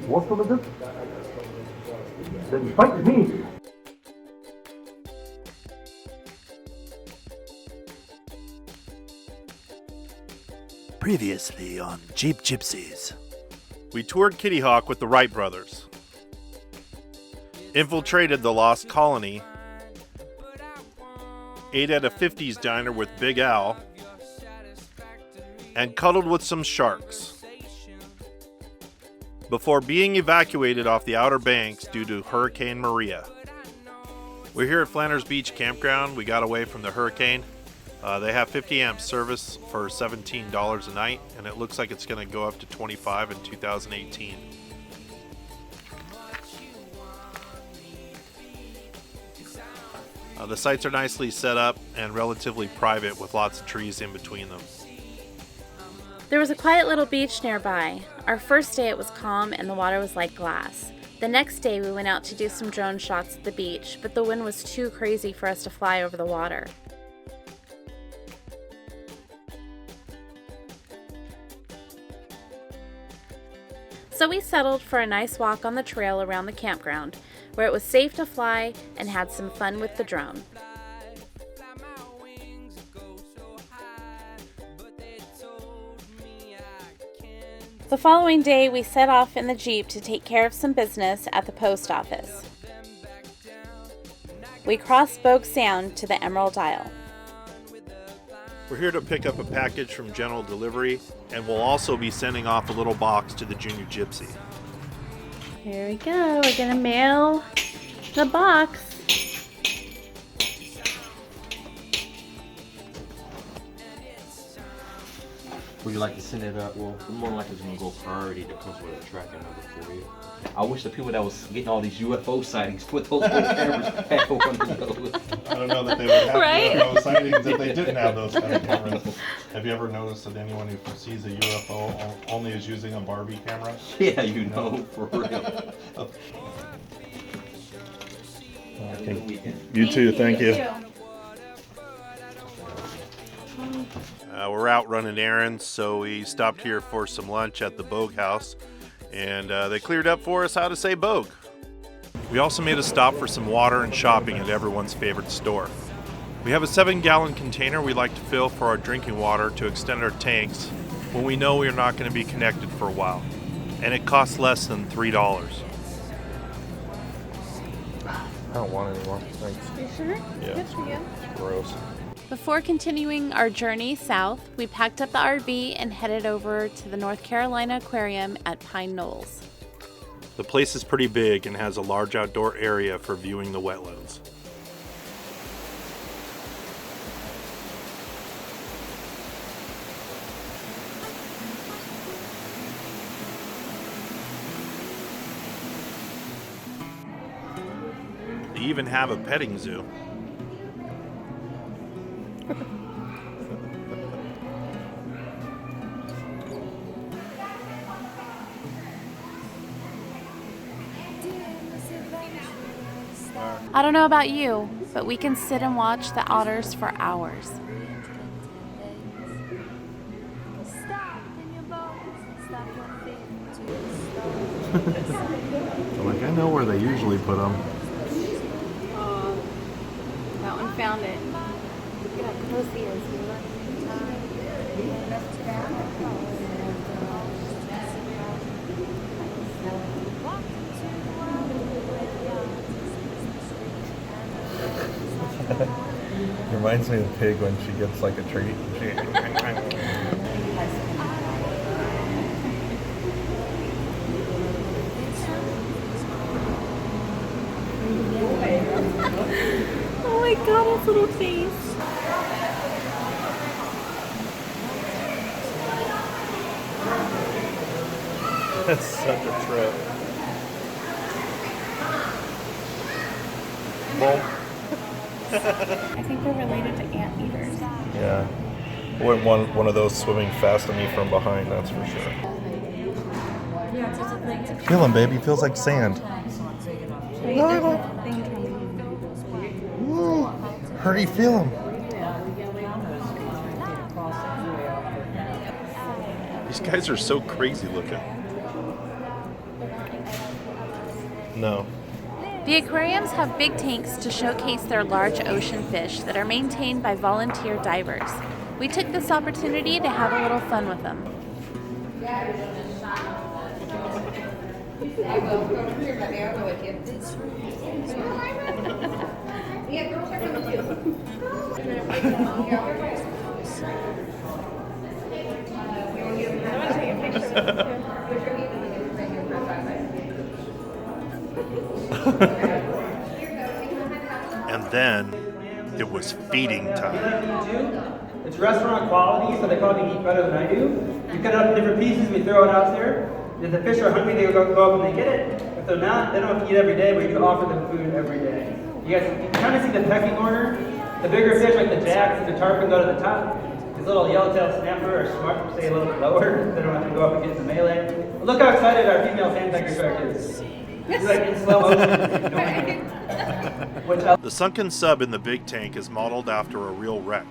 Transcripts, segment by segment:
What's with this? Then fight me! Previously on Jeep Gypsies. We toured Kitty Hawk with the Wright brothers, infiltrated the Lost Colony, ate at a 50s diner with Big Al, and cuddled with some sharks, before being evacuated off the Outer Banks due to Hurricane Maria. We're here at Flanders Beach Campground. We got away from the hurricane. They have 50 amp service for $17 a night, and it looks like it's going to go up to $25 in 2018. The sites are nicely set up and relatively private with lots of trees in between them. There was a quiet little beach nearby. Our first day it was calm and the water was like glass. The next day we went out to do some drone shots at the beach, but the wind was too crazy for us to fly over the water. So we settled for a nice walk on the trail around the campground, where it was safe to fly and had some fun with the drone. The following day, we set off in the Jeep to take care of some business at the post office. We crossed Bogue Sound to the Emerald Isle. We're here to pick up a package from General Delivery, and we'll also be sending off a little box to the Junior Gypsy. Here we go. We're gonna mail the box. Would you like to send it up? Well, more likely it's gonna go priority that comes with a tracking number for you. I wish the people that was getting all these UFO sightings put those little cameras back on one of those. I don't know that they would have Right? UFO sightings if they didn't have those kind of cameras. Have you ever noticed that anyone who sees a UFO only is using a Barbie camera? Yeah, you know, for real. Okay. You too, thank you. We're out running errands, so we stopped here for some lunch at the Bogue House, and they cleared up for us how to say Bogue. We also made a stop for some water and shopping at everyone's favorite store. We have a 7-gallon container we like to fill for our drinking water to extend our tanks when we know we're not going to be connected for a while, and it costs less than $3. I don't want it anymore, thanks. You sure? Yeah. Good for you. It's gross. Before continuing our journey south, we packed up the RV and headed over to the North Carolina Aquarium at Pine Knolls. The place is pretty big and has a large outdoor area for viewing the wetlands. They even have a petting zoo. I don't know about you, but we can sit and watch the otters for hours. Like, I know where they usually put them. That one found it. Look at how close he is. Reminds me of the pig when she gets like a treat. Oh my god, his little face. That's such a trip. Well, I think they're related to anteaters. yeah. I wouldn't want one of those swimming fast at me from behind, that's for sure. Feel him, baby. Feels like sand. Ooh. Hurry, feel him. These guys are so crazy looking. No. The aquariums have big tanks to showcase their large ocean fish that are maintained by volunteer divers. We took this opportunity to have a little fun with them. And then it was feeding time. It's restaurant quality, so they probably eat better than I do. You cut it up in different pieces, we throw it out there. If the fish are hungry, they go up and they get it. If they're not, they don't have to eat every day, but you can offer them food every day. You can kind of see the pecking order. The bigger fish, like the jacks and the tarpon, go to the top. These little yellowtail snapper are smart to stay a little bit lower. They don't have to go up and get in the melee. But look how excited our female sand tiger shark is. He's like in slow motion. The sunken sub in the big tank is modeled after a real wreck,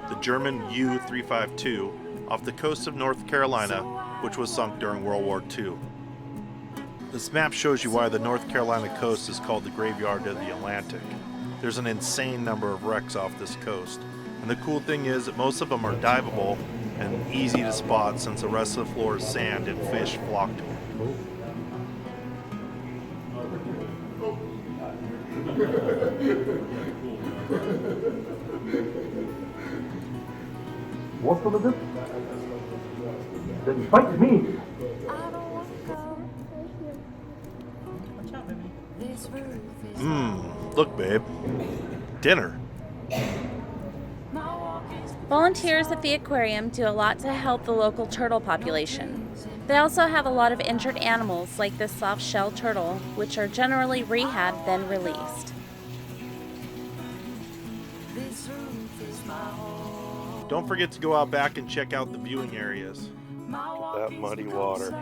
the German U-352 off the coast of North Carolina, which was sunk during World War II. This map shows you why the North Carolina coast is called the graveyard of the Atlantic. There's an insane number of wrecks off this coast, and the cool thing is that most of them are diveable and easy to spot since the rest of the floor is sand and fish flock to it. What's with it? Then fight me. Look, babe. Dinner. Volunteers at the aquarium do a lot to help the local turtle population. They also have a lot of injured animals like this soft-shell turtle, which are generally rehabbed then released. Don't forget to go out back and check out the viewing areas. Look at that muddy water.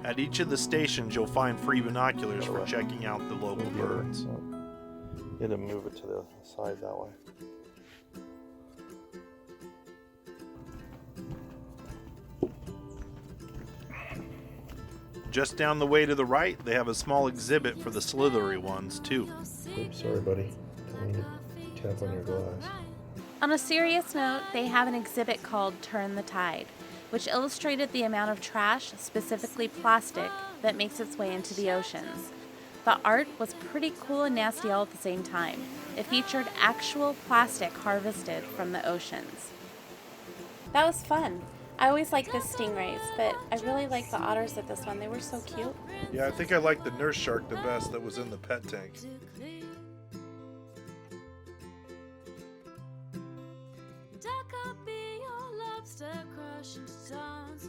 At each of the stations, you'll find free binoculars for checking out the local birds. You had to move it to the side that way. Just down the way to the right, they have a small exhibit for the slithery ones, too. Oops, sorry, buddy. Don't mean to tap on your glass. On a serious note, they have an exhibit called Turn the Tide, which illustrated the amount of trash, specifically plastic, that makes its way into the oceans. The art was pretty cool and nasty all at the same time. It featured actual plastic harvested from the oceans. That was fun. I always like the stingrays, but I really like the otters at this one. They were so cute. Yeah, I think I like the nurse shark the best that was in the pet tank.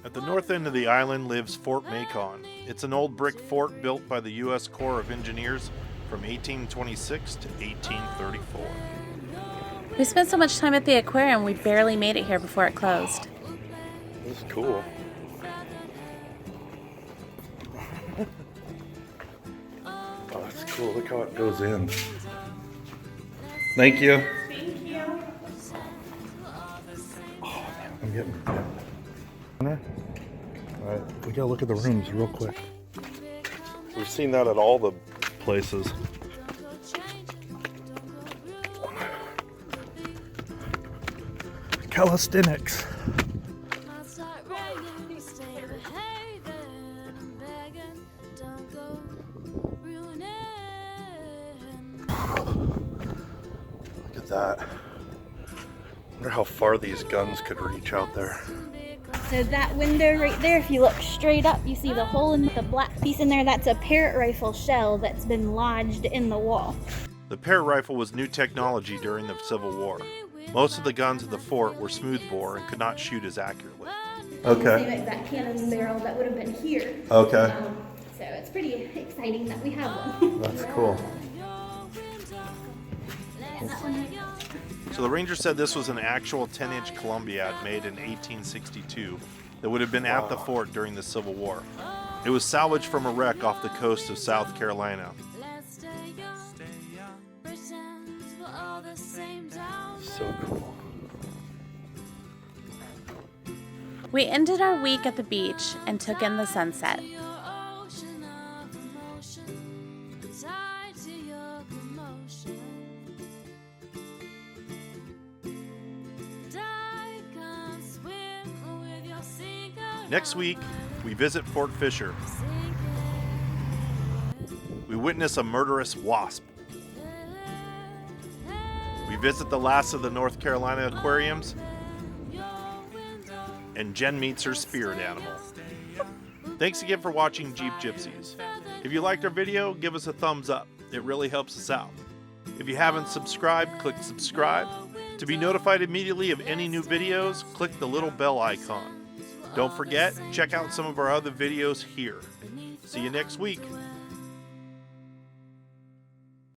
At the north end of the island lives Fort Macon. It's an old brick fort built by the U.S. Corps of Engineers from 1826 to 1834. We spent so much time at the aquarium, we barely made it here before it closed. This is cool. Oh, that's cool. Look how it goes in. Thank you. Thank you. Oh, man, I'm getting... Alright, we gotta look at the rooms real quick. We've seen that at all the places. Calisthenics. Look at that. Wonder how far these guns could reach out there. So that window right there, if you look straight up, you see the hole in the black piece in there. That's a parrot rifle shell that's been lodged in the wall. The parrot rifle was new technology during the Civil War. Most of the guns at the fort were smoothbore and could not shoot as accurately. Okay. Same exact cannon barrel that would have been here. Okay. So it's pretty exciting that we have one. That's cool. So the ranger said this was an actual 10-inch Columbiad made in 1862 that would have been at the fort during the Civil War. It was salvaged from a wreck off the coast of South Carolina. So cool. We ended our week at the beach and took in the sunset. Next week, we visit Fort Fisher. We witness a murderous wasp. We visit the last of the North Carolina Aquariums. And Jen meets her spirit animal. Thanks again for watching Jeep Gypsies. If you liked our video, give us a thumbs up. It really helps us out. If you haven't subscribed, click subscribe. To be notified immediately of any new videos, click the little bell icon. Don't forget, check out some of our other videos here. See you next week.